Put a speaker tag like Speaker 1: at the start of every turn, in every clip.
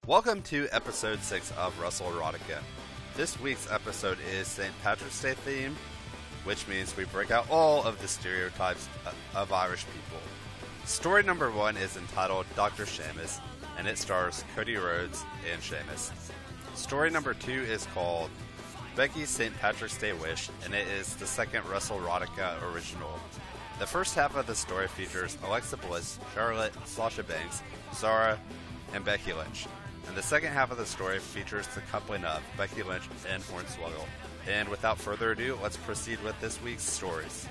Speaker 1: Welcome to episode 6 of Russell Erotica. This week's episode is St. Patrick's Day themed, which means we break out all of the stereotypes of Irish people. Story number 1 is entitled Dr. Seamus, and it stars Cody Rhodes and Seamus. Story number 2 is called Becky's St. Patrick's Day Wish, and it is the second Russell Erotica original. The first half of the story features Alexa Bliss, Charlotte, Sasha Banks, Zara, and Becky Lynch. And the second half of the story features the coupling of Becky Lynch and Hornswoggle. And without further ado, let's proceed with this week's stories.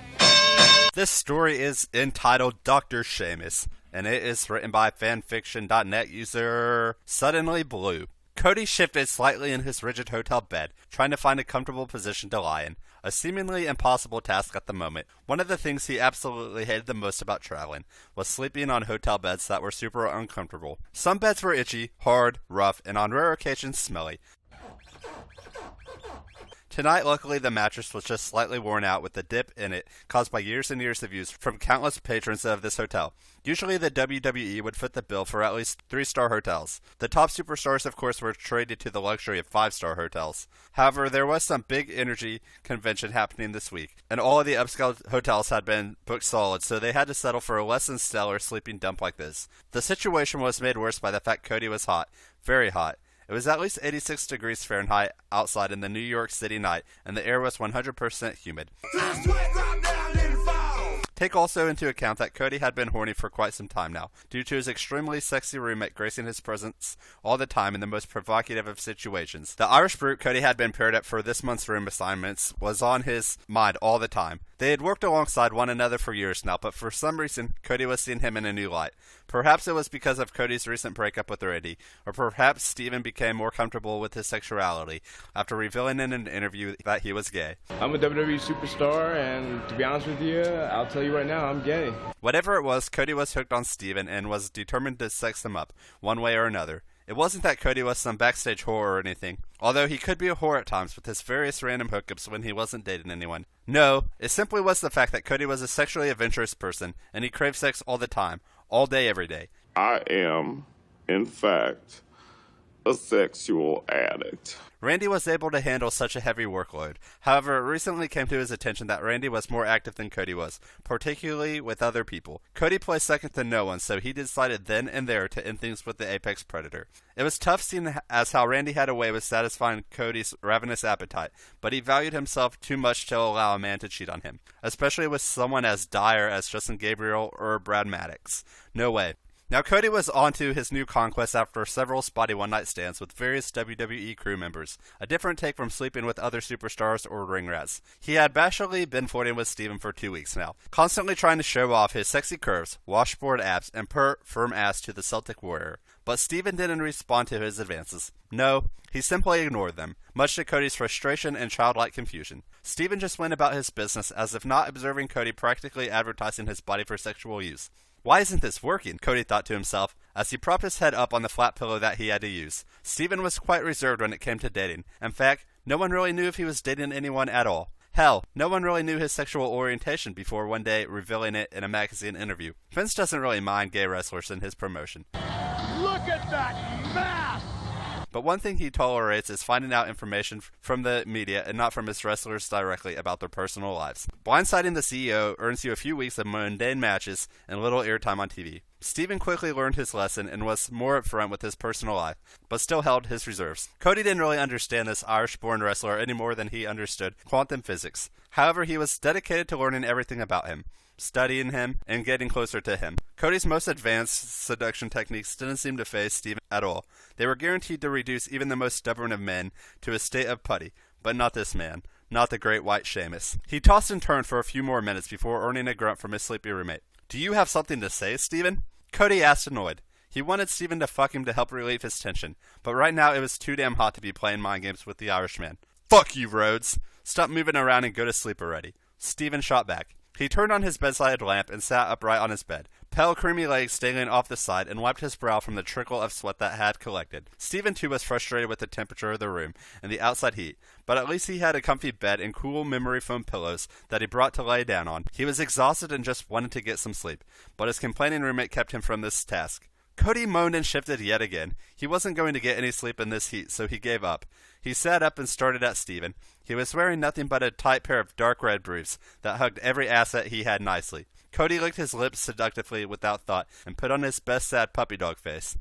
Speaker 1: This story is entitled Dr. Seamus, and it is written by fanfiction.net user Suddenly Blue. Cody shifted slightly in his rigid hotel bed, trying to find a comfortable position to lie in. A seemingly impossible task at the moment. One of the things he absolutely hated the most about traveling was sleeping on hotel beds that were super uncomfortable. Some beds were itchy, hard, rough, and on rare occasions smelly. Tonight, luckily, the mattress was just slightly worn out with a dip in it caused by years and years of use from countless patrons of this hotel. Usually, the WWE would foot the bill for at least 3-star hotels. The top superstars, of course, were traded to the luxury of 5-star hotels. However, there was some big energy convention happening this week, and all of the upscale hotels had been booked solid, so they had to settle for a less than stellar sleeping dump like this. The situation was made worse by the fact Cody was hot, very hot. It was at least 86 degrees Fahrenheit outside in the New York City night, and the air was 100% humid. Take also into account that Cody had been horny for quite some time now, due to his extremely sexy roommate gracing his presence all the time in the most provocative of situations. The Irish brute Cody had been paired up for this month's room assignments was on his mind all the time. They had worked alongside one another for years now, but for some reason, Cody was seeing him in a new light. Perhaps it was because of Cody's recent breakup with Randy, or perhaps Steven became more comfortable with his sexuality after revealing in an interview that he was gay.
Speaker 2: I'm a WWE superstar, and to be honest with you, I'll tell you right now, I'm gay.
Speaker 1: Whatever it was, Cody was hooked on Steven and was determined to sex him up, one way or another. It wasn't that Cody was some backstage whore or anything, although he could be a whore at times with his various random hookups when he wasn't dating anyone. No, it simply was the fact that Cody was a sexually adventurous person, and he craved sex all the time, all day, every day.
Speaker 3: I am, in fact, a sexual addict.
Speaker 1: Randy was able to handle such a heavy workload. However, it recently came to his attention that Randy was more active than Cody was, particularly with other people. Cody plays second to no one, so he decided then and there to end things with the apex predator. It was tough seeing as how Randy had a way with satisfying Cody's ravenous appetite, but he valued himself too much to allow a man to cheat on him, especially with someone as dire as Justin Gabriel or Brad Maddox. No way. Now, Cody was on to his new conquest after several spotty one-night stands with various WWE crew members, a different take from sleeping with other superstars or ring rats. He had bashfully been flirting with Steven for 2 weeks now, constantly trying to show off his sexy curves, washboard abs, and firm ass to the Celtic Warrior. But Steven didn't respond to his advances. No, he simply ignored them, much to Cody's frustration and childlike confusion. Steven just went about his business as if not observing Cody practically advertising his body for sexual use. Why isn't this working? Cody thought to himself, as he propped his head up on the flat pillow that he had to use. Steven was quite reserved when it came to dating. In fact, no one really knew if he was dating anyone at all. Hell, no one really knew his sexual orientation before one day revealing it in a magazine interview. Vince doesn't really mind gay wrestlers in his promotion.
Speaker 4: Look at that mass!
Speaker 1: But one thing he tolerates is finding out information from the media and not from his wrestlers directly about their personal lives. Blindsiding the CEO earns you a few weeks of mundane matches and little airtime on TV. Steven quickly learned his lesson and was more upfront with his personal life, but still held his reserves. Cody didn't really understand this Irish-born wrestler any more than he understood quantum physics. However, he was dedicated to learning everything about him, studying him, and getting closer to him. Cody's most advanced seduction techniques didn't seem to faze Steven at all. They were guaranteed to reduce even the most stubborn of men to a state of putty, but not this man, not the great white Seamus. He tossed and turned for a few more minutes before earning a grunt from his sleepy roommate. "Do you have something to say, Steven?" Cody asked, annoyed. He wanted Steven to fuck him to help relieve his tension, but right now it was too damn hot to be playing mind games with the Irishman. "Fuck you, Rhodes! Stop moving around and go to sleep already." Steven shot back. He turned on his bedside lamp and sat upright on his bed, pale creamy legs dangling off the side, and wiped his brow from the trickle of sweat that had collected. Steven, too, was frustrated with the temperature of the room and the outside heat, but at least he had a comfy bed and cool memory foam pillows that he brought to lay down on. He was exhausted and just wanted to get some sleep, but his complaining roommate kept him from this task. Cody moaned and shifted yet again. He wasn't going to get any sleep in this heat, so he gave up. He sat up and started at Steven. He was wearing nothing but a tight pair of dark red briefs that hugged every asset he had nicely. Cody licked his lips seductively without thought and put on his best sad puppy dog face.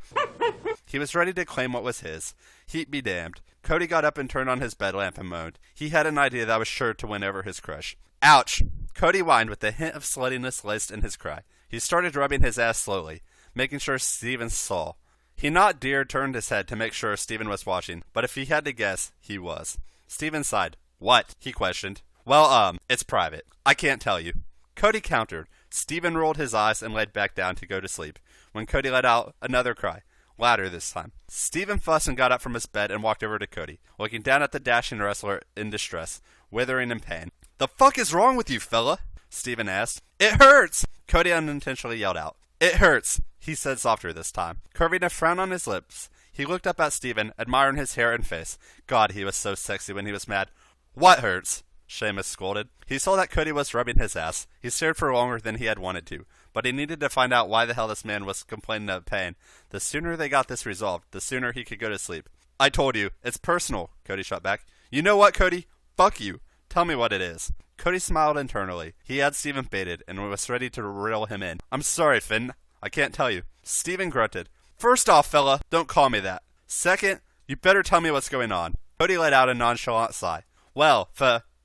Speaker 1: He was ready to claim what was his. Heat be damned. Cody got up and turned on his bed lamp and moaned. He had an idea that was sure to win over his crush. Ouch! Cody whined with a hint of sluttiness laced in his cry. He started rubbing his ass slowly, making sure Steven saw. He not dare turned his head to make sure Steven was watching, but if he had to guess, he was. Steven sighed. What? He questioned. Well, it's private. I can't tell you. Cody countered. Steven rolled his eyes and laid back down to go to sleep, when Cody let out another cry, louder this time. Steven fussed and got up from his bed and walked over to Cody, looking down at the dashing wrestler in distress, withering in pain. The fuck is wrong with you, fella? Steven asked. It hurts! Cody unintentionally yelled out. It hurts, he said softer this time. Curving a frown on his lips, he looked up at Steven, admiring his hair and face. God, he was so sexy when he was mad. What hurts? Sheamus scolded. He saw that Cody was rubbing his ass. He stared for longer than he had wanted to, but he needed to find out why the hell this man was complaining of pain. The sooner they got this resolved, the sooner he could go to sleep. I told you, it's personal, Cody shot back. You know what, Cody? Fuck you. Tell me what it is. Cody smiled internally. He had Steven baited and was ready to reel him in. I'm sorry, Finn. I can't tell you. Steven grunted. First off, fella, don't call me that. Second, you better tell me what's going on. Cody let out a nonchalant sigh. Well,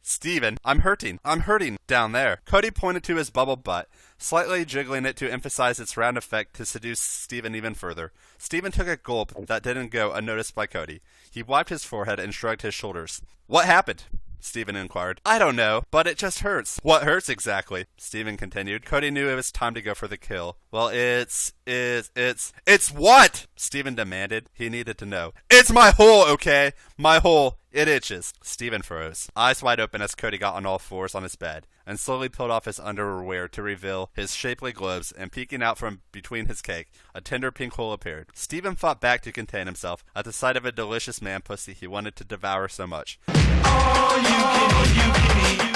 Speaker 1: Steven, I'm hurting down there. Cody pointed to his bubble butt, slightly jiggling it to emphasize its round effect to seduce Steven even further. Steven took a gulp that didn't go unnoticed by Cody. He wiped his forehead and shrugged his shoulders. What happened? Steven inquired. I don't know, but it just hurts. What hurts exactly? Steven continued. Cody knew it was time to go for the kill. Well, it's what? Steven demanded. He needed to know. It's my hole, okay? My hole. It itches. Steven froze, eyes wide open as Cody got on all fours on his bed, and slowly pulled off his underwear to reveal his shapely globes, and peeking out from between his cake, a tender pink hole appeared. Steven fought back to contain himself at the sight of a delicious man pussy he wanted to devour so much. All you can eat.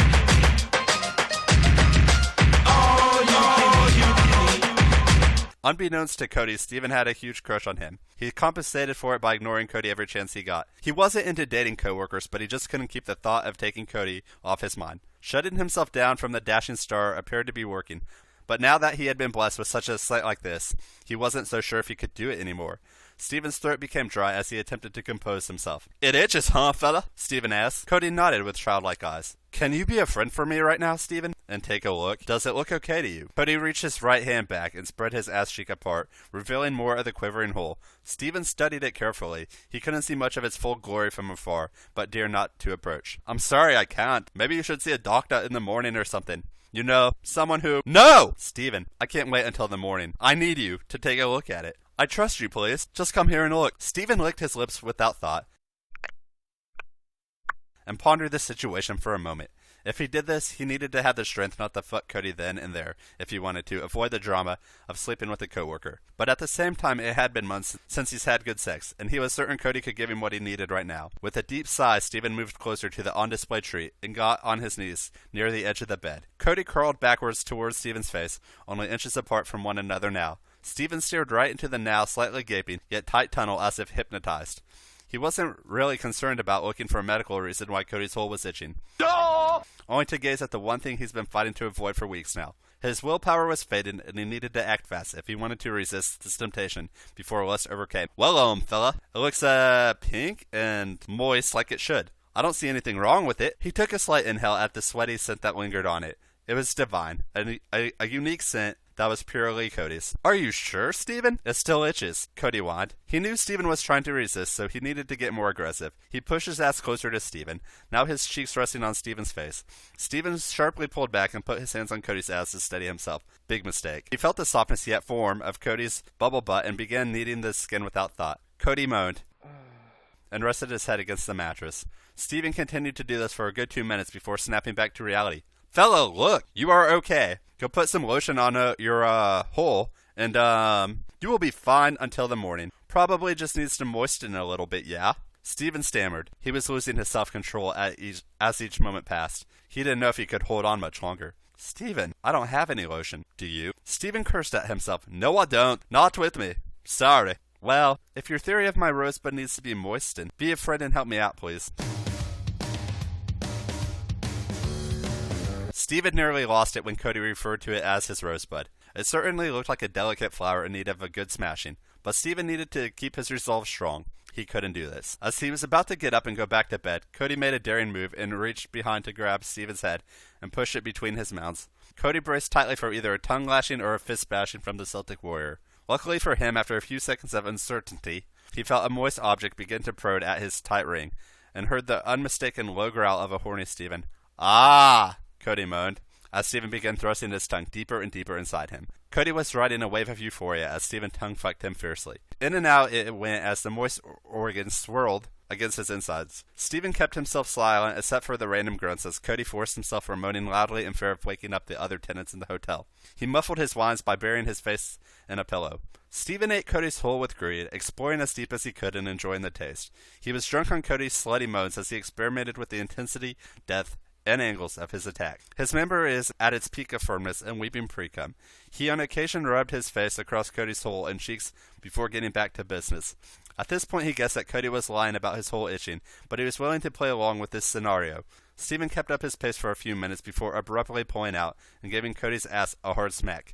Speaker 1: Unbeknownst to Cody, Steven had a huge crush on him. He compensated for it by ignoring Cody every chance he got. He wasn't into dating coworkers, but he just couldn't keep the thought of taking Cody off his mind. Shutting himself down from the dashing star appeared to be working, but now that he had been blessed with such a sight like this, he wasn't so sure if he could do it anymore. Steven's throat became dry as he attempted to compose himself. It itches, huh, fella? Steven asked. Cody nodded with childlike eyes. Can you be a friend for me right now, Steven? And take a look. Does it look okay to you? Cody reached his right hand back and spread his ass cheek apart, revealing more of the quivering hole. Steven studied it carefully. He couldn't see much of its full glory from afar, but dared not to approach. I'm sorry, I can't. Maybe you should see a doctor in the morning or something. You know, someone who... No! Steven, I can't wait until the morning. I need you to take a look at it. I trust you, please. Just come here and look. Steven licked his lips without thought and pondered the situation for a moment. If he did this, he needed to have the strength not to fuck Cody then and there, if he wanted to, avoid the drama of sleeping with a coworker. But at the same time, it had been months since he's had good sex, and he was certain Cody could give him what he needed right now. With a deep sigh, Steven moved closer to the on-display treat and got on his knees near the edge of the bed. Cody crawled backwards towards Steven's face, only inches apart from one another now. Steven stared right into the now slightly gaping, yet tight tunnel as if hypnotized. He wasn't really concerned about looking for a medical reason why Cody's hole was itching. Only to gaze at the one thing he's been fighting to avoid for weeks now. His willpower was fading, and he needed to act fast if he wanted to resist this temptation before lust overcame. Well, fella, it looks, pink and moist like it should. I don't see anything wrong with it. He took a slight inhale at the sweaty scent that lingered on it. It was divine, a unique scent that was purely Cody's. Are you sure, Steven? It still itches, Cody whined. He knew Steven was trying to resist, so he needed to get more aggressive. He pushed his ass closer to Steven, now his cheeks resting on Steven's face. Steven sharply pulled back and put his hands on Cody's ass to steady himself. Big mistake. He felt the softness yet form of Cody's bubble butt and began kneading the skin without thought. Cody moaned and rested his head against the mattress. Steven continued to do this for a good 2 minutes before snapping back to reality. Fella, look, you are okay. Go put some lotion on your hole, and you will be fine until the morning. Probably just needs to moisten a little bit, yeah? Steven stammered. He was losing his self-control as each moment passed. He didn't know if he could hold on much longer. Steven, I don't have any lotion. Do you? Steven cursed at himself. No, I don't. Not with me. Sorry. Well, if your theory of my rosebud needs to be moistened, be a friend and help me out, please. Steven nearly lost it when Cody referred to it as his rosebud. It certainly looked like a delicate flower in need of a good smashing, but Steven needed to keep his resolve strong. He couldn't do this. As he was about to get up and go back to bed, Cody made a daring move and reached behind to grab Steven's head and push it between his mouths. Cody braced tightly for either a tongue lashing or a fist bashing from the Celtic warrior. Luckily for him, after a few seconds of uncertainty, he felt a moist object begin to prod at his tight ring, and heard the unmistaken low growl of a horny Steven. "Ah!" Cody moaned, as Steven began thrusting his tongue deeper and deeper inside him. Cody was riding a wave of euphoria as Steven tongue-fucked him fiercely. In and out it went as the moist organ swirled against his insides. Steven kept himself silent except for the random grunts as Cody forced himself from moaning loudly in fear of waking up the other tenants in the hotel. He muffled his whines by burying his face in a pillow. Steven ate Cody's whole with greed, exploring as deep as he could and enjoying the taste. He was drunk on Cody's slutty moans as he experimented with the intensity, depth, and angles of his attack. His member is at its peak of firmness and weeping pre-cum. He on occasion rubbed his face across Cody's hole and cheeks before getting back to business. At this point he guessed that Cody was lying about his hole itching, but he was willing to play along with this scenario. Steven kept up his pace for a few minutes before abruptly pulling out and giving Cody's ass a hard smack.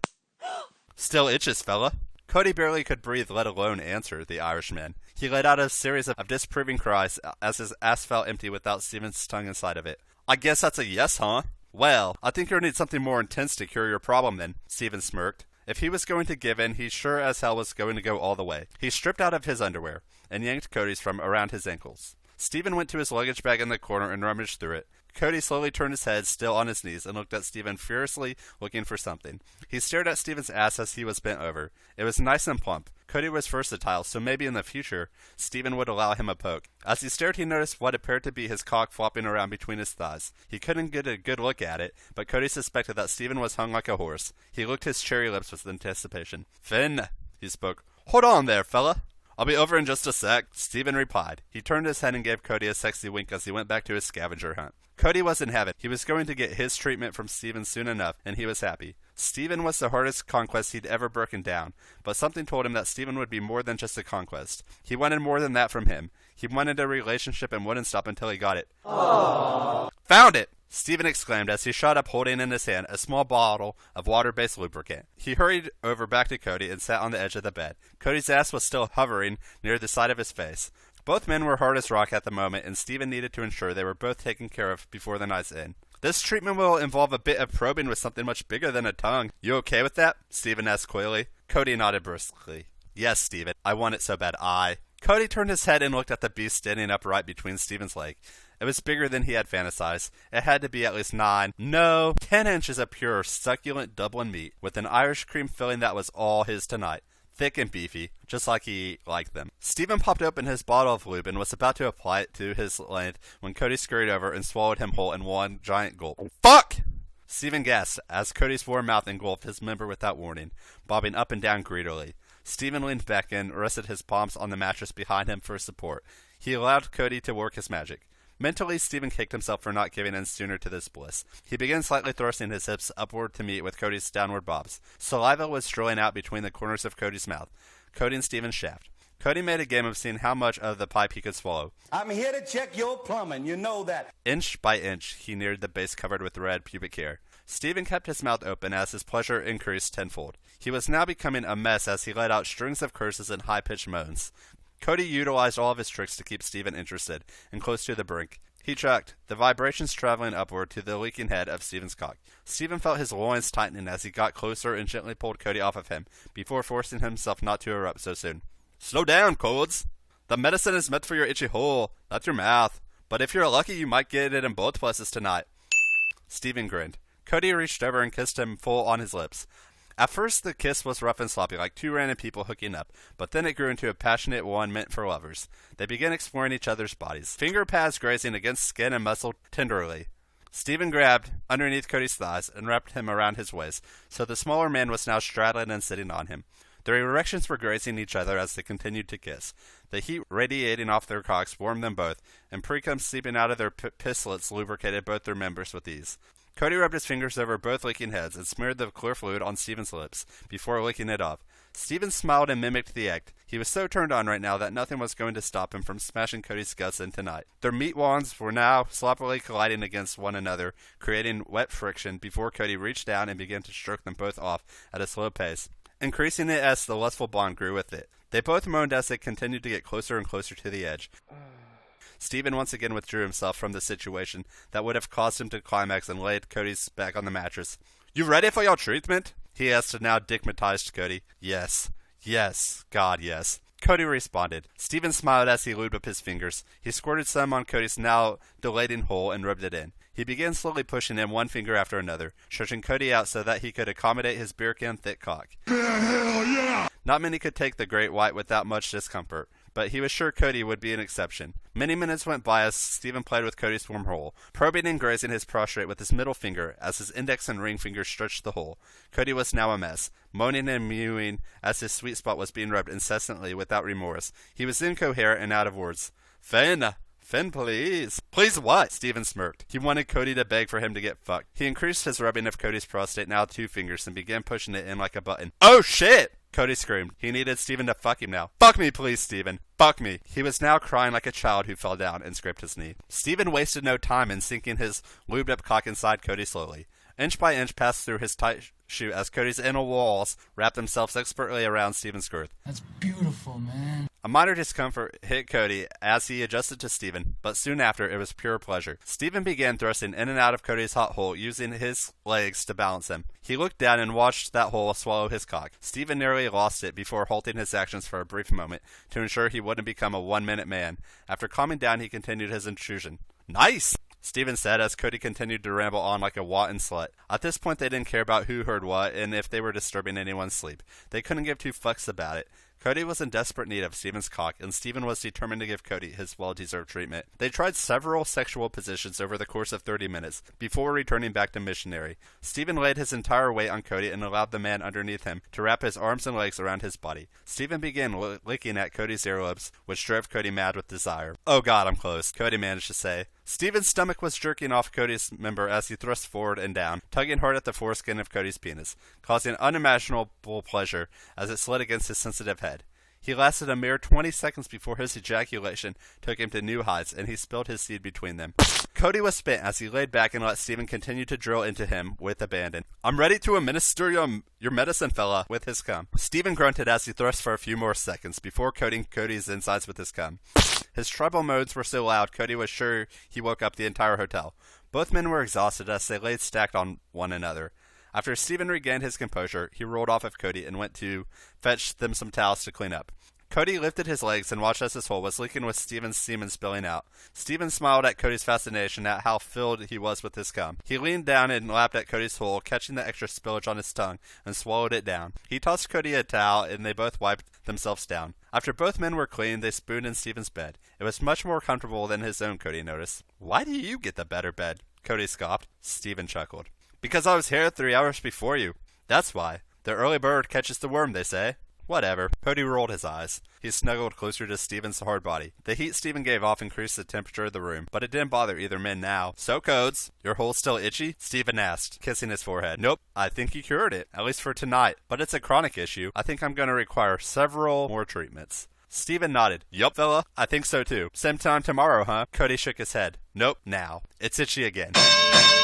Speaker 1: "Still itches, fella." Cody barely could breathe, let alone answer the Irishman. He let out a series of disapproving cries as his ass felt empty without Steven's tongue inside of it. "I guess that's a yes, huh?" "Well, I think you'll need something more intense to cure your problem then," Steven smirked. If he was going to give in, he sure as hell was going to go all the way. He stripped out of his underwear and yanked Cody's from around his ankles. Steven went to his luggage bag in the corner and rummaged through it. Cody slowly turned his head, still on his knees, and looked at Steven furiously, looking for something. He stared at Steven's ass as he was bent over. It was nice and plump. Cody was versatile, so maybe in the future, Steven would allow him a poke. As he stared, he noticed what appeared to be his cock flopping around between his thighs. He couldn't get a good look at it, but Cody suspected that Steven was hung like a horse. He licked his cherry lips with anticipation. "Finn," he spoke. "Hold on there, fella. I'll be over in just a sec," Steven replied. He turned his head and gave Cody a sexy wink as he went back to his scavenger hunt. Cody was in heaven. He was going to get his treatment from Steven soon enough, and he was happy. Steven was the hardest conquest he'd ever broken down, but something told him that Steven would be more than just a conquest. He wanted more than that from him. He wanted a relationship and wouldn't stop until he got it. Aww. "Found it!" Steven exclaimed as he shot up holding in his hand a small bottle of water-based lubricant. He hurried over back to Cody and sat on the edge of the bed. Cody's ass was still hovering near the side of his face. Both men were hard as rock at the moment, and Steven needed to ensure they were both taken care of before the night's end. "This treatment will involve a bit of probing with something much bigger than a tongue. You okay with that?" Steven asked coyly. Cody nodded briskly. "Yes, Steven. I want it so bad. Cody turned his head and looked at the beast standing upright between Steven's legs. It was bigger than he had fantasized. It had to be at least 10 inches of pure, succulent Dublin meat, with an Irish cream filling that was all his tonight. Thick and beefy, just like he liked them. Steven popped open his bottle of lube and was about to apply it to his length when Cody scurried over and swallowed him whole in one giant gulp. "Fuck!" Steven gasped as Cody's warm mouth engulfed his member without warning, bobbing up and down greedily. Steven leaned back and rested his palms on the mattress behind him for support. He allowed Cody to work his magic. Mentally, Steven kicked himself for not giving in sooner to this bliss. He began slightly thrusting his hips upward to meet with Cody's downward bobs. Saliva was drilling out between the corners of Cody's mouth, coating Steven's shaft. Cody made a game of seeing how much of the pipe he could swallow.
Speaker 5: "I'm here to check your plumbing, you know that."
Speaker 1: Inch by inch, he neared the base covered with red pubic hair. Steven kept his mouth open as his pleasure increased tenfold. He was now becoming a mess as he let out strings of curses and high-pitched moans. Cody utilized all of his tricks to keep Steven interested and close to the brink. He chucked, the vibrations traveling upward to the leaking head of Steven's cock. Steven felt his loins tightening as he got closer and gently pulled Cody off of him, before forcing himself not to erupt so soon. "Slow down, Codes. The medicine is meant for your itchy hole, not your mouth. But if you're lucky, you might get it in both places tonight." Steven grinned. Cody reached over and kissed him full on his lips. At first, the kiss was rough and sloppy, like two random people hooking up, but then it grew into a passionate one meant for lovers. They began exploring each other's bodies, finger pads grazing against skin and muscle tenderly. Steven grabbed underneath Cody's thighs and wrapped him around his waist, so the smaller man was now straddling and sitting on him. Their erections were grazing each other as they continued to kiss. The heat radiating off their cocks warmed them both, and pre-cum seeping out of their pislets lubricated both their members with ease. Cody rubbed his fingers over both leaking heads and smeared the clear fluid on Steven's lips before licking it off. Steven smiled and mimicked the act. He was so turned on right now that nothing was going to stop him from smashing Cody's guts in tonight. Their meat wands were now sloppily colliding against one another, creating wet friction before Cody reached down and began to stroke them both off at a slow pace, increasing it as the lustful bond grew with it. They both moaned as they continued to get closer and closer to the edge. Steven once again withdrew himself from the situation that would have caused him to climax and laid Cody's back on the mattress. "You ready for your treatment?" he asked a now digmatized Cody. Yes. Yes. God, yes. Cody responded. Steven smiled as he lubed up his fingers. He squirted some on Cody's now dilating hole and rubbed it in. He began slowly pushing in one finger after another, stretching Cody out so that he could accommodate his beer can thick cock.
Speaker 4: Hell yeah!
Speaker 1: Not many could take the Great White without much discomfort, but he was sure Cody would be an exception. Many minutes went by as Steven played with Cody's warm hole, probing and grazing his prostrate with his middle finger as his index and ring fingers stretched the hole. Cody was now a mess, moaning and mewing as his sweet spot was being rubbed incessantly without remorse. He was incoherent and out of words. Finn, please. Please what? Steven smirked. He wanted Cody to beg for him to get fucked. He increased his rubbing of Cody's prostate, now 2 fingers, and began pushing it in like a button. Oh shit! Cody screamed. He needed Steven to fuck him now. Fuck me, please, Steven. Fuck me. He was now crying like a child who fell down and scraped his knee. Steven wasted no time in sinking his lubed up cock inside Cody slowly. Inch by inch passed through his tight shoe as Cody's inner walls wrapped themselves expertly around Steven's girth.
Speaker 6: That's beautiful, man.
Speaker 1: A minor discomfort hit Cody as he adjusted to Steven, but soon after it was pure pleasure. Steven began thrusting in and out of Cody's hot hole, using his legs to balance him. He looked down and watched that hole swallow his cock. Steven nearly lost it before halting his actions for a brief moment to ensure he wouldn't become a one-minute man. After calming down, he continued his intrusion. Nice! Steven said as Cody continued to ramble on like a wanton slut. At this point, they didn't care about who heard what and if they were disturbing anyone's sleep. They couldn't give 2 fucks about it. Cody was in desperate need of Steven's cock, and Steven was determined to give Cody his well-deserved treatment. They tried several sexual positions over the course of 30 minutes, before returning back to missionary. Steven laid his entire weight on Cody and allowed the man underneath him to wrap his arms and legs around his body. Steven began licking at Cody's earlobes, which drove Cody mad with desire. "Oh God, I'm close," Cody managed to say. Steven's stomach was jerking off Cody's member as he thrust forward and down, tugging hard at the foreskin of Cody's penis, causing unimaginable pleasure as it slid against his sensitive head. He lasted a mere 20 seconds before his ejaculation took him to new heights, and he spilled his seed between them. Cody was spent as he laid back and let Steven continue to drill into him with abandon. "I'm ready to administer your medicine, fella," with his cum. Steven grunted as he thrust for a few more seconds before coating Cody's insides with his cum. His treble moans were so loud, Cody was sure he woke up the entire hotel. Both men were exhausted as they laid stacked on one another. After Steven regained his composure, he rolled off of Cody and went to fetch them some towels to clean up. Cody lifted his legs and watched as his hole was leaking with Steven's semen spilling out. Steven smiled at Cody's fascination at how filled he was with his cum. He leaned down and lapped at Cody's hole, catching the extra spillage on his tongue, and swallowed it down. He tossed Cody a towel, and they both wiped themselves down. After both men were clean, they spooned in Steven's bed. It was much more comfortable than his own, Cody noticed. "Why do you get the better bed?" Cody scoffed. Steven chuckled. "Because I was here 3 hours before you. That's why. The early bird catches the worm, they say." "Whatever." Cody rolled his eyes. He snuggled closer to Steven's hard body. The heat Steven gave off increased the temperature of the room, but it didn't bother either man now. "So, Codes, your hole still itchy?" Steven asked, kissing his forehead. "Nope, I think you cured it, at least for tonight. But it's a chronic issue. I think I'm going to require several more treatments." Steven nodded. "Yup, fella, I think so too. Same time tomorrow, huh?" Cody shook his head. "Nope, now. It's itchy again."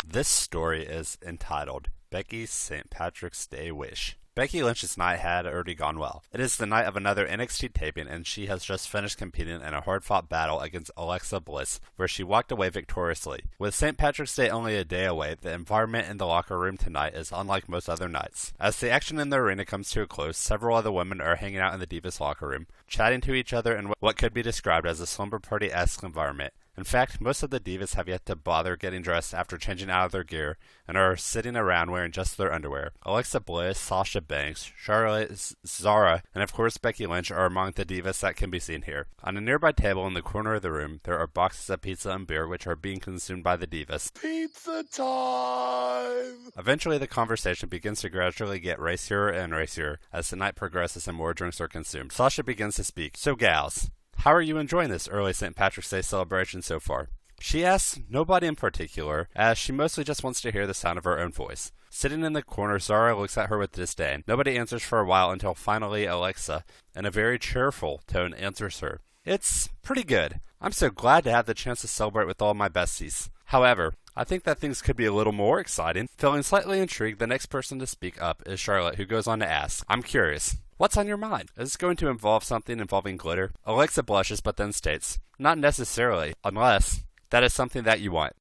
Speaker 1: This story is entitled Becky's St. Patrick's Day Wish. Becky Lynch's night had already gone well. It is the night of another NXT taping, and she has just finished competing in a hard-fought battle against Alexa Bliss, where she walked away victoriously. With St. Patrick's Day only a day away, the environment in the locker room tonight is unlike most other nights. As the action in the arena comes to a close, several of the women are hanging out in the Divas locker room, chatting to each other in what could be described as a slumber party-esque environment. In fact, most of the Divas have yet to bother getting dressed after changing out of their gear and are sitting around wearing just their underwear. Alexa Bliss, Sasha Banks, Charlotte, Zara, and of course Becky Lynch are among the Divas that can be seen here. On a nearby table in the corner of the room, there are boxes of pizza and beer which are being consumed by the Divas.
Speaker 4: Pizza time!
Speaker 1: Eventually, the conversation begins to gradually get racier and racier as the night progresses and more drinks are consumed. Sasha begins to speak. "So, gals, how are you enjoying this early St. Patrick's Day celebration so far?" She asks nobody in particular, as she mostly just wants to hear the sound of her own voice. Sitting in the corner, Zara looks at her with disdain. Nobody answers for a while until finally Alexa, in a very cheerful tone, answers her. It's pretty good. I'm so glad to have the chance to celebrate with all my besties. However, I think that things could be a little more exciting. Feeling slightly intrigued, the next person to speak up is Charlotte, who goes on to ask, I'm curious. What's on your mind? Is this going to involve something involving glitter? Alexa blushes but then states, not necessarily, unless that is something that you want.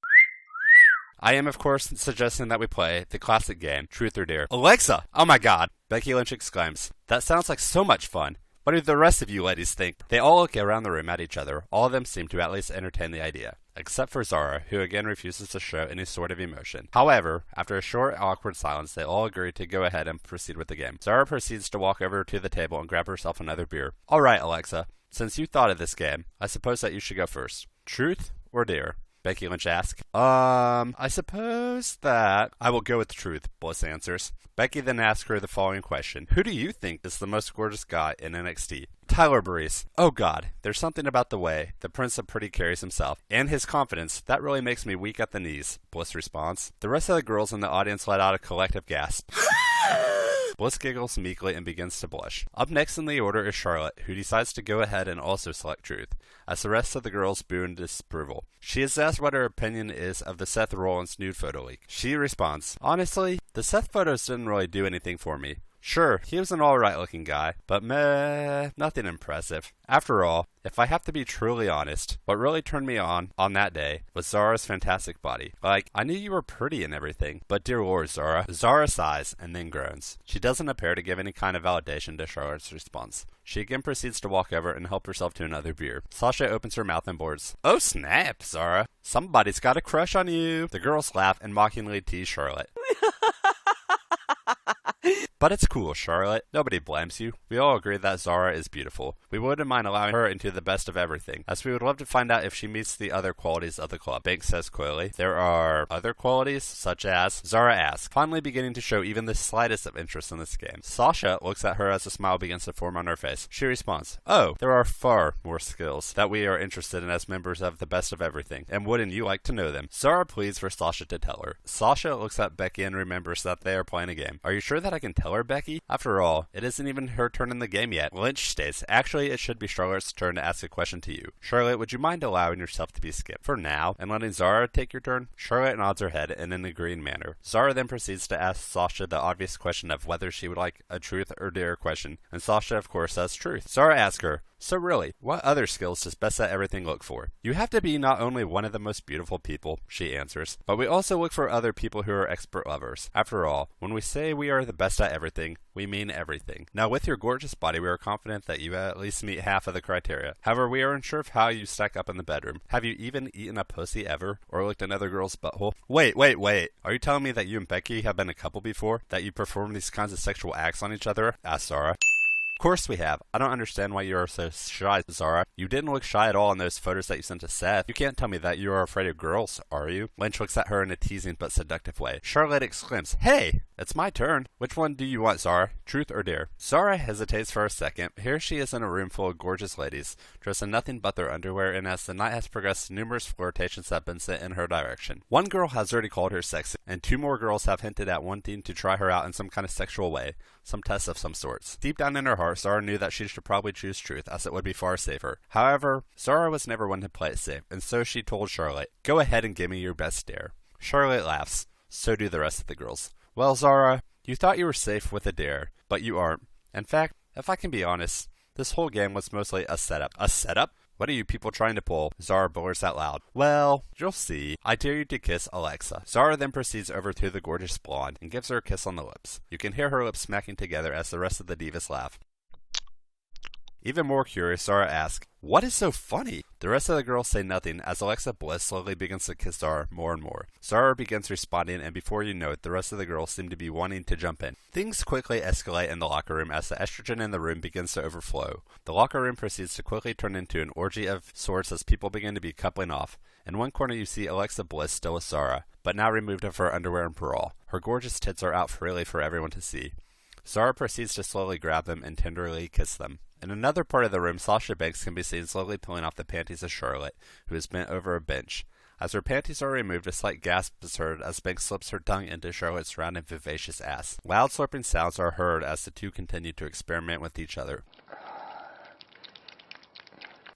Speaker 1: I am, of course, suggesting that we play the classic game, Truth or Dare. Alexa! Oh my god! Becky Lynch exclaims. That sounds like so much fun. What do the rest of you ladies think? They all look around the room at each other. All of them seem to at least entertain the idea. Except for Zara, who again refuses to show any sort of emotion. However, after a short, awkward silence, they all agree to go ahead and proceed with the game. Zara proceeds to walk over to the table and grab herself another beer. Alright, Alexa, since you thought of this game, I suppose that you should go first. Truth or dare? Becky Lynch asks. I suppose that I will go with truth, Bliss answers. Becky then asks her the following question. Who do you think is the most gorgeous guy in NXT? Tyler Breeze. Oh god, there's something about the way the Prince of Pretty carries himself, and his confidence, that really makes me weak at the knees, Bliss responds. The rest of the girls in the audience let out a collective gasp. Bliss giggles meekly and begins to blush. Up next in the order is Charlotte, who decides to go ahead and also select truth, as the rest of the girls boo in disapproval. She is asked what her opinion is of the Seth Rollins nude photo leak. She responds, honestly, the Seth photos didn't really do anything for me. Sure, he was an alright looking guy, but meh, nothing impressive. After all, if I have to be truly honest, what really turned me on that day was Zara's fantastic body. Like, I knew you were pretty and everything, but dear lord, Zara. Zara sighs and then groans. She doesn't appear to give any kind of validation to Charlotte's response. She again proceeds to walk over and help herself to another beer. Sasha opens her mouth and blurts, oh snap, Zara. Somebody's got a crush on you. The girls laugh and mockingly tease Charlotte. But it's cool, Charlotte. Nobody blames you. We all agree that Zara is beautiful. We wouldn't mind allowing her into the best of everything, as we would love to find out if she meets the other qualities of the club. Banks says coyly. There are other qualities, such as, Zara asks, finally beginning to show even the slightest of interest in this game. Sasha looks at her as a smile begins to form on her face. She responds, oh, there are far more skills that we are interested in as members of the best of everything, and wouldn't you like to know them? Zara pleads for Sasha to tell her. Sasha looks at Becky and remembers that they are playing a game. Are you sure that I can tell her, Becky? After all, it isn't even her turn in the game yet. Lynch states, actually, it should be Charlotte's turn to ask a question to you. Charlotte, would you mind allowing yourself to be skipped for now and letting Zara take your turn? Charlotte nods her head in an agreeing manner. Zara then proceeds to ask Sasha the obvious question of whether she would like a truth or dare question, and Sasha, of course, says truth. Zara asks her, so really, what other skills does Best at Everything look for? You have to be not only one of the most beautiful people, she answers, but we also look for other people who are expert lovers. After all, when we say we are the best at everything, we mean everything. Now, with your gorgeous body, we are confident that you at least meet half of the criteria. However, we are unsure of how you stack up in the bedroom. Have you even eaten a pussy ever? Or looked another girl's butthole? Wait. Are you telling me that you and Becky have been a couple before? That you perform these kinds of sexual acts on each other? Asked Zara. Of course we have. I don't understand why you are so shy, Zara. You didn't look shy at all in those photos that you sent to Seth. You can't tell me that you are afraid of girls, are you? Lynch looks at her in a teasing but seductive way. Charlotte exclaims, hey, it's my turn. Which one do you want, Zara? Truth or dare? Zara hesitates for a second. Here she is in a room full of gorgeous ladies, dressed in nothing but their underwear, and as the night has progressed, numerous flirtations have been sent in her direction. One girl has already called her sexy, and two more girls have hinted at wanting to try her out in some kind of sexual way, some test of some sorts. Deep down in her heart, Zara knew that she should probably choose truth, as it would be far safer. However, Zara was never one to play it safe, and so she told Charlotte, go ahead and give me your best dare. Charlotte laughs. So do the rest of the girls. Well, Zara, you thought you were safe with a dare, but you aren't. In fact, if I can be honest, this whole game was mostly a setup. A setup? What are you people trying to pull? Zara blurts out loud. Well, you'll see. I dare you to kiss Alexa. Zara then proceeds over to the gorgeous blonde and gives her a kiss on the lips. You can hear her lips smacking together as the rest of the divas laugh. Even more curious, Zara asks, what is so funny? The rest of the girls say nothing as Alexa Bliss slowly begins to kiss Zara more and more. Zara begins responding, and before you know it, the rest of the girls seem to be wanting to jump in. Things quickly escalate in the locker room as the estrogen in the room begins to overflow. The locker room proceeds to quickly turn into an orgy of sorts as people begin to be coupling off. In one corner you see Alexa Bliss still with Zara, but now removed of her underwear and bra. Her gorgeous tits are out freely for everyone to see. Zara proceeds to slowly grab them and tenderly kiss them. In another part of the room, Sasha Banks can be seen slowly pulling off the panties of Charlotte, who is bent over a bench. As her panties are removed, a slight gasp is heard as Banks slips her tongue into Charlotte's round and vivacious ass. Loud slurping sounds are heard as the two continue to experiment with each other.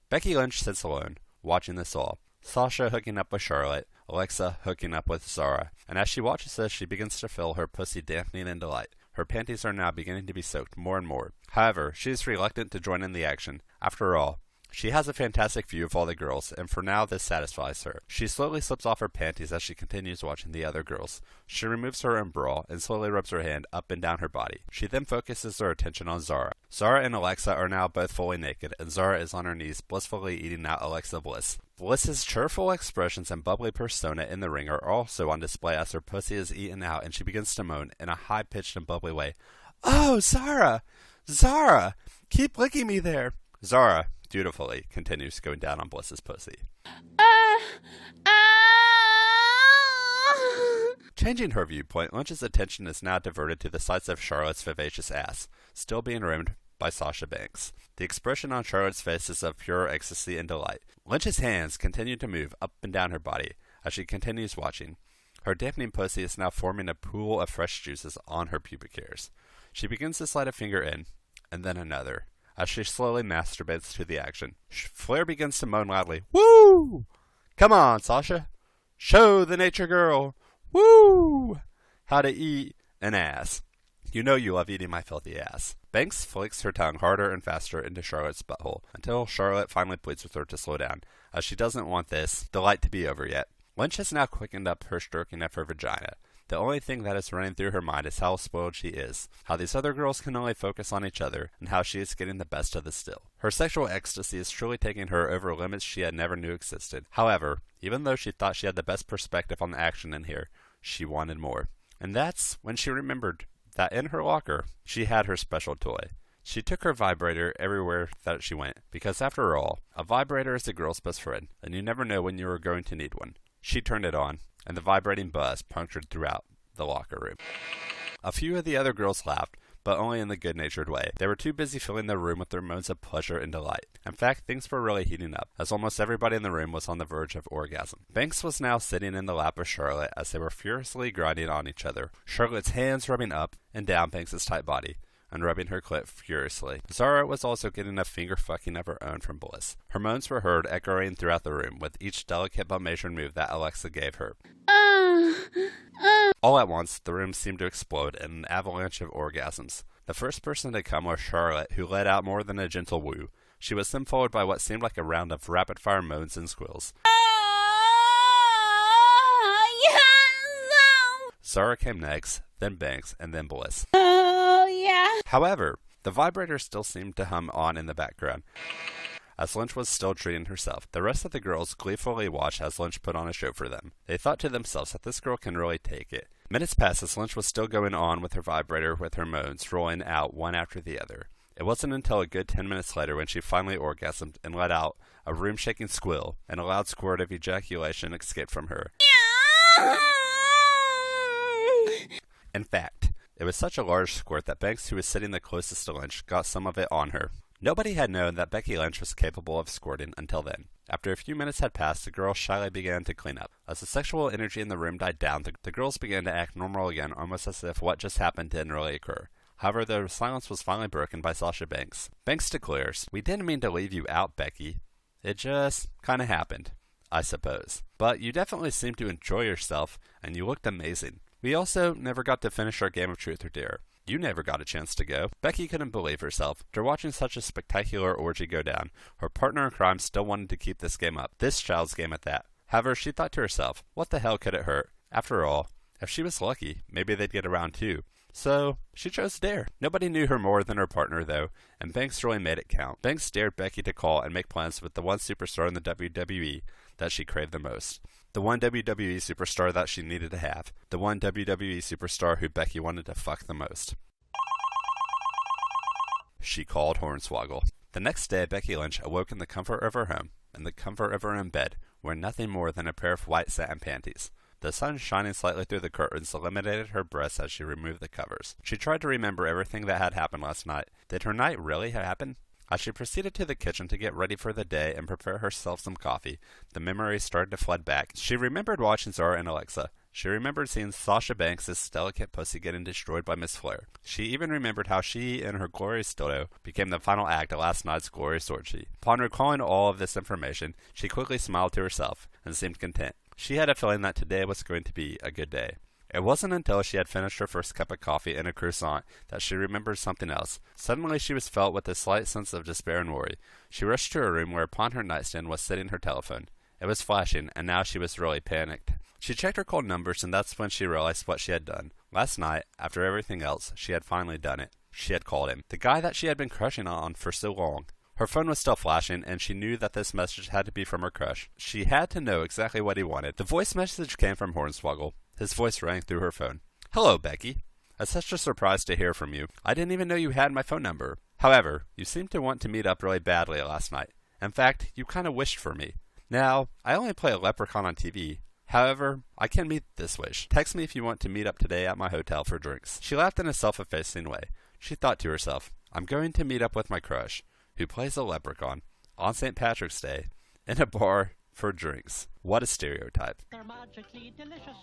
Speaker 1: Becky Lynch sits alone, watching this all. Sasha hooking up with Charlotte, Alexa hooking up with Zara, and as she watches this, she begins to feel her pussy dampening in delight. Her panties are now beginning to be soaked more and more. However, she is reluctant to join in the action. After all, she has a fantastic view of all the girls, and for now this satisfies her. She slowly slips off her panties as she continues watching the other girls. She removes her own bra and slowly rubs her hand up and down her body. She then focuses her attention on Zara. Zara and Alexa are now both fully naked, and Zara is on her knees blissfully eating out Alexa Bliss. Bliss's cheerful expressions and bubbly persona in the ring are also on display as her pussy is eaten out and she begins to moan in a high-pitched and bubbly way. "Oh, Zara! Zara! Keep licking me there!" Zara, dutifully, continues going down on Bliss's pussy. Changing her viewpoint, Lynch's attention is now diverted to the sights of Charlotte's vivacious ass, still being rimmed by Sasha Banks. The expression on Charlotte's face is of pure ecstasy and delight. Lynch's hands continue to move up and down her body as she continues watching. Her dampening pussy is now forming a pool of fresh juices on her pubic hairs. She begins to slide a finger in, and then another, as she slowly masturbates to the action. Flair begins to moan loudly. "Woo! Come on, Sasha. Show the nature girl. Woo! How to eat an ass. You know you love eating my filthy ass." Banks flicks her tongue harder and faster into Charlotte's butthole, until Charlotte finally pleads with her to slow down, as she doesn't want this delight to be over yet. Lynch has now quickened up her stroking of her vagina. The only thing that is running through her mind is how spoiled she is, how these other girls can only focus on each other, and how she is getting the best of the still. Her sexual ecstasy is truly taking her over limits she had never knew existed. However, even though she thought she had the best perspective on the action in here, she wanted more. And that's when she remembered that in her locker, she had her special toy. She took her vibrator everywhere that she went, because after all, a vibrator is a girl's best friend, and you never know when you are going to need one. She turned it on, and the vibrating buzz punctured throughout the locker room. A few of the other girls laughed, but only in the good-natured way. They were too busy filling the room with their moans of pleasure and delight. In fact, things were really heating up, as almost everybody in the room was on the verge of orgasm. Banks was now sitting in the lap of Charlotte as they were furiously grinding on each other, Charlotte's hands rubbing up and down Banks' tight body, and rubbing her clit furiously. Zara was also getting a finger-fucking of her own from Bliss. Her moans were heard echoing throughout the room with each delicate but measured move that Alexa gave her. All at once, the room seemed to explode in an avalanche of orgasms. The first person to come was Charlotte, who let out more than a gentle woo. She was then followed by what seemed like a round of rapid-fire moans and squeals. Zara came next, then Banks, and then Bliss. However, the vibrator still seemed to hum on in the background, as Lynch was still treating herself. The rest of the girls gleefully watched as Lynch put on a show for them. They thought to themselves that this girl can really take it. Minutes passed as Lynch was still going on with her vibrator with her moans rolling out one after the other. It wasn't until a good 10 minutes later when she finally orgasmed and let out a room-shaking squeal, and a loud squirt of ejaculation escaped from her. In fact, it was such a large squirt that Banks, who was sitting the closest to Lynch, got some of it on her. Nobody had known that Becky Lynch was capable of squirting until then. After a few minutes had passed, the girls shyly began to clean up. As the sexual energy in the room died down, the girls began to act normal again, almost as if what just happened didn't really occur. However, the silence was finally broken by Sasha Banks. Banks declares, "We didn't mean to leave you out, Becky. It just kinda happened, I suppose. But you definitely seemed to enjoy yourself, and you looked amazing. We also never got to finish our game of Truth or Dare. You never got a chance to go." Becky couldn't believe herself. After watching such a spectacular orgy go down, her partner in crime still wanted to keep this game up. This child's game at that. However, she thought to herself, what the hell could it hurt? After all, if she was lucky, maybe they'd get around too. So, she chose Dare. Nobody knew her more than her partner, though, and Banks really made it count. Banks dared Becky to call and make plans with the one superstar in the WWE that she craved the most. The one WWE superstar that she needed to have. The one WWE superstar who Becky wanted to fuck the most. She called Hornswoggle. The next day, Becky Lynch awoke in the comfort of her home, in the comfort of her own bed, wearing nothing more than a pair of white satin panties. The sun shining slightly through the curtains illuminated her breasts as she removed the covers. She tried to remember everything that had happened last night. Did her night really happen? As she proceeded to the kitchen to get ready for the day and prepare herself some coffee, the memories started to flood back. She remembered watching Zara and Alexa. She remembered seeing Sasha Banks' delicate pussy getting destroyed by Miss Flair. She even remembered how she and her glorious dildo became the final act of last night's glorious orgy. Upon recalling all of this information, she quickly smiled to herself and seemed content. She had a feeling that today was going to be a good day. It wasn't until she had finished her first cup of coffee and a croissant that she remembered something else. Suddenly she was filled with a slight sense of despair and worry. She rushed to her room where upon her nightstand was sitting her telephone. It was flashing, and now she was really panicked. She checked her cold numbers, and that's when she realized what she had done. Last night, after everything else, she had finally done it. She had called him, the guy that she had been crushing on for so long. Her phone was still flashing, and she knew that this message had to be from her crush. She had to know exactly what he wanted. The voice message came from Hornswoggle. His voice rang through her phone. "Hello, Becky. It's such a surprise to hear from you. I didn't even know you had my phone number. However, you seemed to want to meet up really badly last night. In fact, you kind of wished for me. Now, I only play a leprechaun on TV. However, I can meet this wish. Text me if you want to meet up today at my hotel for drinks." She laughed in a self-effacing way. She thought to herself, "I'm going to meet up with my crush, who plays a leprechaun, on St. Patrick's Day, in a bar for drinks." What a stereotype.
Speaker 7: They're magically delicious.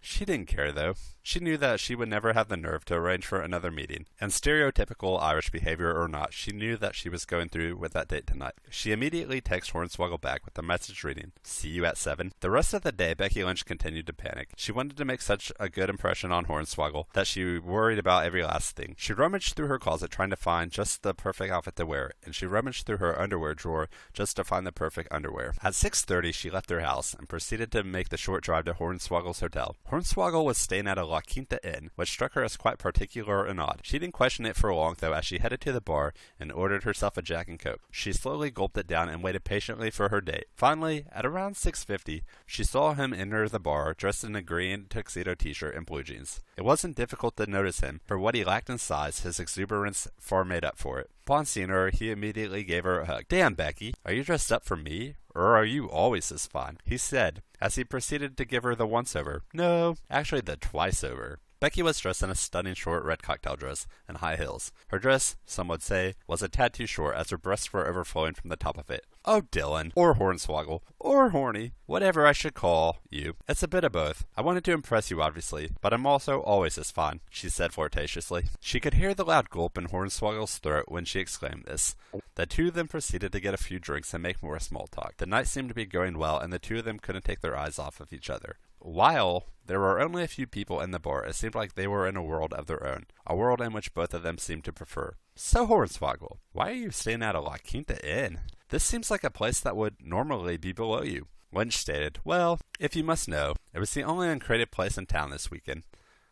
Speaker 1: She didn't care, though. She knew that she would never have the nerve to arrange for another meeting. And stereotypical Irish behavior or not, she knew that she was going through with that date tonight. She immediately texted Hornswoggle back with a message reading, "See you at 7. The rest of the day, Becky Lynch continued to panic. She wanted to make such a good impression on Hornswoggle that she worried about every last thing. She rummaged through her closet trying to find just the perfect outfit to wear, and she rummaged through her underwear drawer just to find the perfect underwear. At 6:30, she left her house and proceeded to make the short drive to Hornswoggle's hotel. Hornswoggle was staying at a La Quinta Inn, which struck her as quite particular and odd. She didn't question it for long, though, as she headed to the bar and ordered herself a Jack and Coke. She slowly gulped it down and waited patiently for her date. Finally, at around 6:50, she saw him enter the bar dressed in a green tuxedo t-shirt and blue jeans. It wasn't difficult to notice him. For what he lacked in size, his exuberance far made up for it. Upon seeing her, he immediately gave her a hug. "Damn, Becky, are you dressed up for me? Or are you always this fine?" he said, as he proceeded to give her the once-over. No, actually the twice-over. Becky was dressed in a stunning short red cocktail dress and high heels. Her dress, some would say, was a tad too short as her breasts were overflowing from the top of it. "Oh, Dylan, or Hornswoggle, or Horny, whatever I should call you. It's a bit of both. I wanted to impress you, obviously, but I'm also always this fine," she said flirtatiously. She could hear the loud gulp in Hornswoggle's throat when she exclaimed this. The two of them proceeded to get a few drinks and make more small talk. The night seemed to be going well, and the two of them couldn't take their eyes off of each other. While there were only a few people in the bar, it seemed like they were in a world of their own, a world in which both of them seemed to prefer. "So, Hornswoggle, why are you staying at a La Quinta Inn? This seems like a place that would normally be below you." Lynch stated, "Well, if you must know, it was the only uncrated place in town this weekend.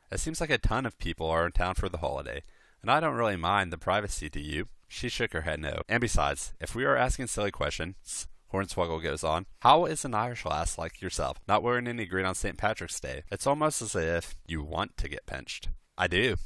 Speaker 1: It seems like a ton of people are in town for the holiday, and I don't really mind the privacy, do you?" She shook her head no. "And besides, if we are asking silly questions," Hornswoggle goes on, "how is an Irish lass like yourself not wearing any green on St. Patrick's Day? It's almost as if you want to get pinched." "I do,"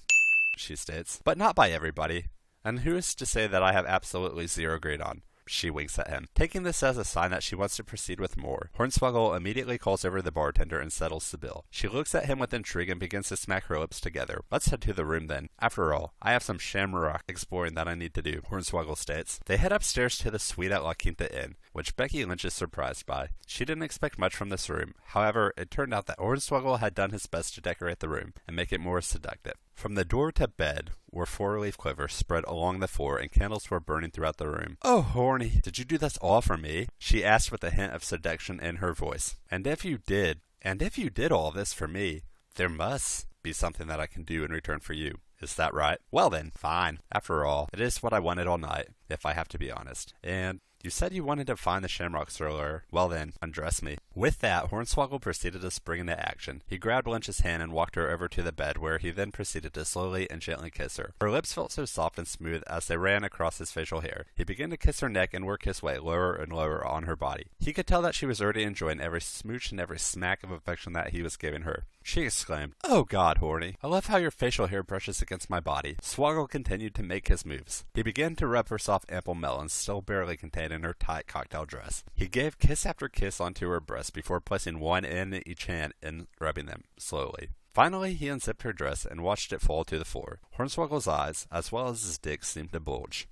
Speaker 1: she states, "but not by everybody. And who is to say that I have absolutely zero green on?" She winks at him, taking this as a sign that she wants to proceed with more. Hornswoggle immediately calls over the bartender and settles the bill. She looks at him with intrigue and begins to smack her lips together. "Let's head to the room then. After all, I have some shamrock exploring that I need to do," Hornswoggle states. They head upstairs to the suite at La Quinta Inn, which Becky Lynch is surprised by. She didn't expect much from this room. However, it turned out that Hornswoggle had done his best to decorate the room and make it more seductive. From the door to bed were four-leaf clovers spread along the floor, and candles were burning throughout the room. "Oh, Horny, did you do this all for me?" she asked with a hint of seduction in her voice. And if you did all this for me, there must be something that I can do in return for you. Is that right? Well then, fine. After all, it is what I wanted all night, if I have to be honest. And you said you wanted to find the shamrocks earlier. Well then, undress me. With that, Hornswoggle proceeded to spring into action. He grabbed Lynch's hand and walked her over to the bed, where he then proceeded to slowly and gently kiss her. Her lips felt so soft and smooth as they ran across his facial hair. He began to kiss her neck and work his way lower and lower on her body. He could tell that she was already enjoying every smooch and every smack of affection that he was giving her. She exclaimed, "Oh God, Horny, I love how your facial hair brushes against my body." Swoggle continued to make his moves. He began to rub her soft ample melons, still barely contained in her tight cocktail dress. He gave kiss after kiss onto her breast before placing one in each hand and rubbing them slowly. Finally, he unzipped her dress and watched it fall to the floor. Hornswoggle's eyes, as well as his dick, seemed to bulge.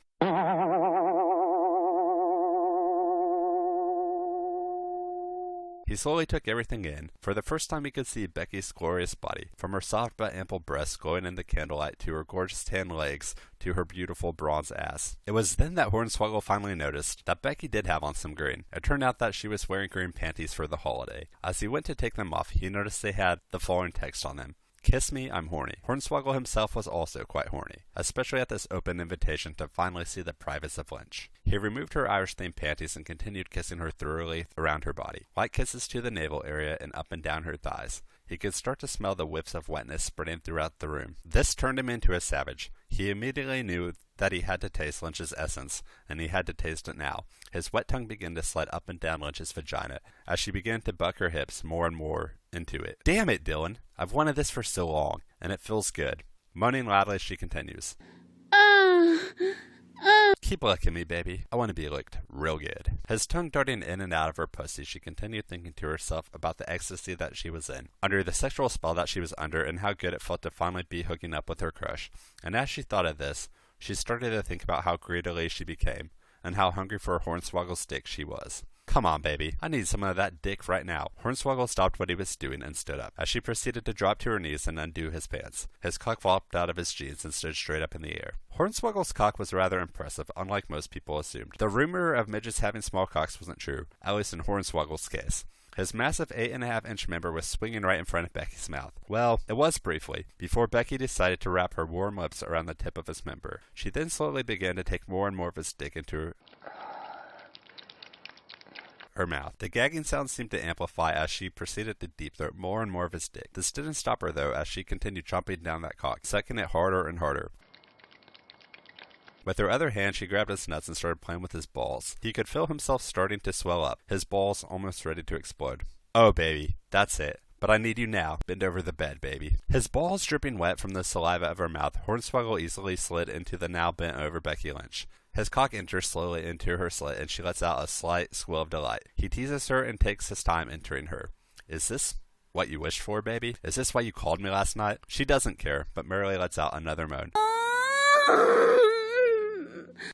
Speaker 1: He slowly took everything in. For the first time he could see Becky's glorious body, from her soft but ample breasts glowing in the candlelight to her gorgeous tan legs to her beautiful bronze ass. It was then that Hornswoggle finally noticed that Becky did have on some green. It turned out that she was wearing green panties for the holiday. As he went to take them off, he noticed they had the following text on them: "Kiss me, I'm horny." Hornswoggle himself was also quite horny, especially at this open invitation to finally see the privates of Lynch. He removed her Irish-themed panties and continued kissing her thoroughly around her body, light kisses to the navel area and up and down her thighs. He could start to smell the whiffs of wetness spreading throughout the room. This turned him into a savage. He immediately knew that he had to taste Lynch's essence, and he had to taste it now. His wet tongue began to slide up and down Lynch's vagina as she began to buck her hips more and more into it. "Damn it, Dylan! I've wanted this for so long, and it feels good." Moaning loudly, she continues, "Keep licking me, baby. I want to be licked real good." His tongue darting in and out of her pussy, she continued thinking to herself about the ecstasy that she was in, under the sexual spell that she was under, and how good it felt to finally be hooking up with her crush. And as she thought of this, she started to think about how greedily she became, and how hungry for a Hornswoggle's dick she was. "Come on, baby. I need some of that dick right now." Hornswoggle stopped what he was doing and stood up, as she proceeded to drop to her knees and undo his pants. His cock flopped out of his jeans and stood straight up in the air. Hornswoggle's cock was rather impressive, unlike most people assumed. The rumor of midgets having small cocks wasn't true, at least in Hornswoggle's case. His massive 8.5-inch member was swinging right in front of Becky's mouth. Well, it was briefly, before Becky decided to wrap her warm lips around the tip of his member. She then slowly began to take more and more of his dick into her mouth. The gagging sound seemed to amplify as she proceeded to deep throat more and more of his dick. This didn't stop her, though, as she continued chomping down that cock, sucking it harder and harder. With her other hand, she grabbed his nuts and started playing with his balls. He could feel himself starting to swell up, his balls almost ready to explode. "Oh, baby, that's it. But I need you now. Bend over the bed, baby." His balls dripping wet from the saliva of her mouth, Hornswoggle easily slid into the now bent-over Becky Lynch. His cock enters slowly into her slit, and she lets out a slight squeal of delight. He teases her and takes his time entering her. "Is this what you wished for, baby? Is this why you called me last night?" She doesn't care, but merely lets out another moan.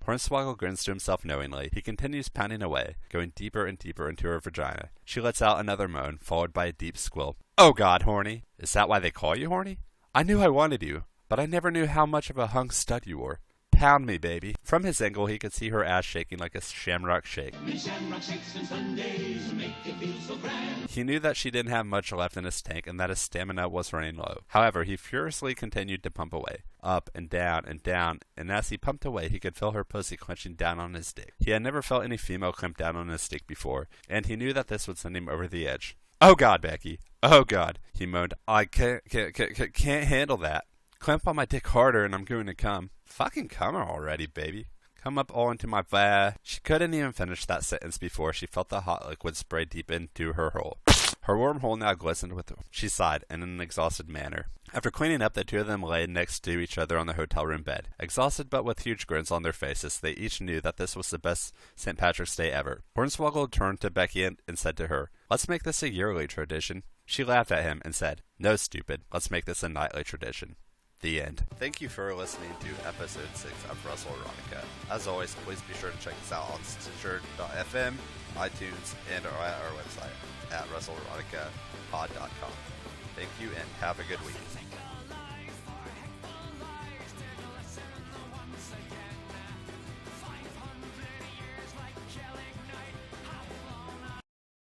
Speaker 1: Hornswoggle grins to himself knowingly. He continues pounding away, going deeper and deeper into her vagina. She lets out another moan, followed by a deep squeal. "Oh God, Horny! Is that why they call you Horny? I knew I wanted you, but I never knew how much of a hunk stud you were. Pound me, baby." From his angle, he could see her ass shaking like a shamrock shake. He knew that she didn't have much left in his tank and that his stamina was running low. However, he furiously continued to pump away, up and down, and as he pumped away, he could feel her pussy clenching down on his dick. He had never felt any female clamp down on his dick before, and he knew that this would send him over the edge. "Oh God, Becky! Oh God!" he moaned. "I can't handle that. Clamp on my dick harder and I'm going to come." "Fucking come already, baby. Come up all into my va." She couldn't even finish that sentence before she felt the hot liquid spray deep into her hole. Her warm hole now glistened with her. She sighed in an exhausted manner. After cleaning up, the two of them lay next to each other on the hotel room bed. Exhausted but with huge grins on their faces, they each knew that this was the best St. Patrick's Day ever. Hornswoggle turned to Becky and said to her, "Let's make this a yearly tradition." She laughed at him and said, "No, stupid. Let's make this a nightly tradition." The end. Thank you for listening to episode 6 of Russell Erotica. As always, please be sure to check us out on Stitcher.fm, iTunes, and at our website at RussellEroticaPod.com. Thank you and have a good week.